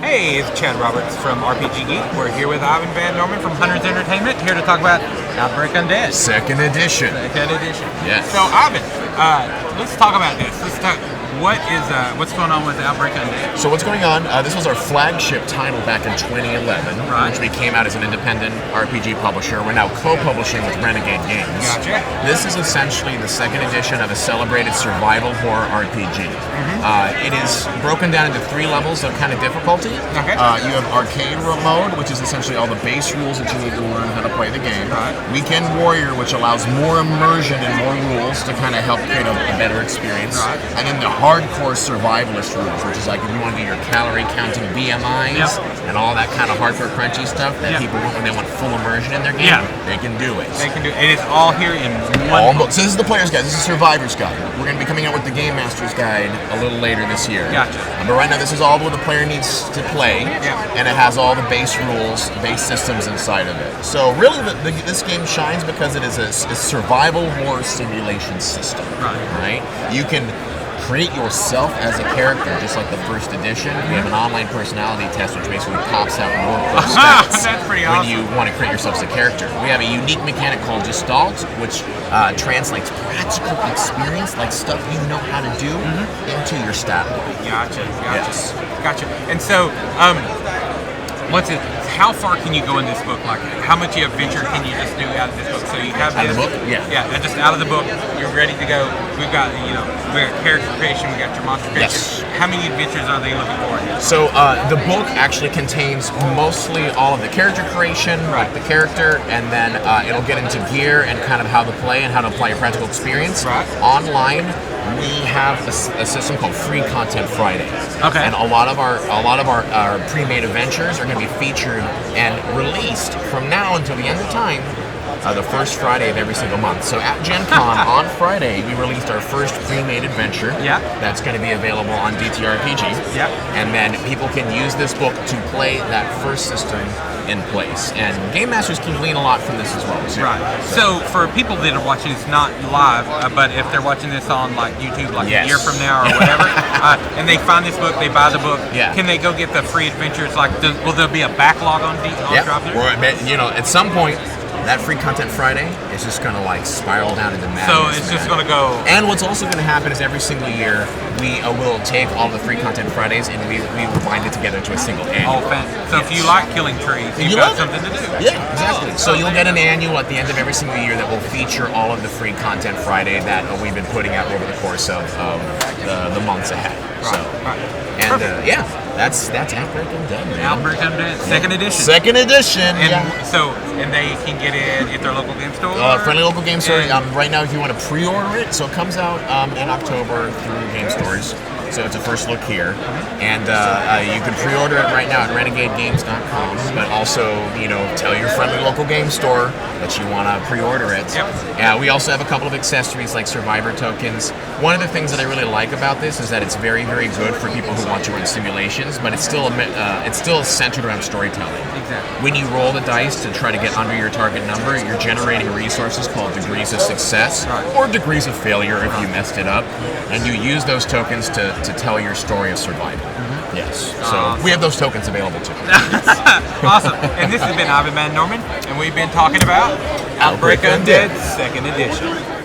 Hey, it's Chad Roberts from RPG Geek. We're here with Ivan Van Norman from Hunter's Entertainment, here to talk about Outbreak Undead. Second edition. Second edition. Yes. So, Ivan, let's talk about this. Let's talk. What's going on with Outbreak Undead? So what's going on, this was our flagship title back in 2011, which we came out as an independent RPG publisher. We're now co-publishing with Renegade Games. Gotcha. This is essentially the second edition of a celebrated survival horror RPG. It is broken down into 3 levels of kind of difficulty. Okay. You have arcade mode, which is essentially all the base rules that you need to learn how to play the game. Right. Weekend Warrior, which allows more immersion and more rules to kind of help create a better experience. Right. And then the hardcore survivalist rules, which is like if you want to do your calorie counting BMIs and all that kind of hardcore crunchy stuff that people want when they want full immersion in their game, they can do it. They can do it. And it's all here in one book. So this is the player's guide. This is the survivor's guide. We're going to be coming out with the game master's guide a little later this year. Gotcha. But right now, this is all what the player needs to play, and it has all the base rules, base systems inside of it. So really, this game shines because it is a survival horror simulation system. Right? You can create yourself as a character, just like the first edition. We have an online personality test, which basically pops out more stats That's pretty awesome. when you want to create yourself as a character. We have a unique mechanic called Gestalt, which translates practical experience, like stuff you know how to do, into your stat line. Gotcha. Yes. Gotcha. And so, how far can you go in this book? Like, how much adventure can you just do out of this book? So you have Out of this, the book? Yeah. just out of the book. You're ready to go. We've got character creation. We got your monster creation. Yes. How many adventures are they looking for? So the book actually contains mostly all of the character creation, like the character, and then it'll get into gear and kind of how to play and how to apply a practical experience. Right. Online, we have a system called Free Content Friday. Okay. And a lot of our pre-made adventures are going to be featured and released from now until the end of time. The first Friday of every single month. So at Gen Con on Friday, we released our first pre-made adventure. Yeah. That's going to be available on DTRPG. Yeah. And then people can use this book to play that first system in place. And Game Masters can glean a lot from this as well, too. Right. So for people that are watching this not live, but if they're watching this on like YouTube, like a year from now or whatever, and they find this book, they buy the book. Can they go get the free adventures? Like, will there be a backlog on drop there? Or at some point, that Free Content Friday is just going to like spiral down into madness. So it's just going to go. And what's also going to happen is every single year we will take all the Free Content Fridays and we bind it together to a single annual. So if you like killing trees, you've got something to do. Yeah, exactly. So you'll get an annual at the end of every single year that will feature all of the Free Content Friday that we've been putting out over the course of the months ahead. That's Outbreak Undead. Outbreak Undead, second edition. Second edition. And they can get it at their local game store. Friendly local game store. Right now, if you want to pre-order it, so it comes out in October through game stores. So it's a first look here, and you can pre-order it right now at renegadegames.com. But also, tell your friendly local game store that you want to pre-order it. We also have a couple of accessories like survivor tokens. One of the things that I really like about this is that it's very, very good for people who want to run simulations, but it's still centered around storytelling. Exactly. When you roll the dice to try to get under your target number, you're generating resources called degrees of success or degrees of failure if you messed it up, and you use those tokens to tell your story of survival. Yes. So we have those tokens available too. Awesome. And this has been Ivan Van Norman, and we've been talking about Outbreak Undead, second edition.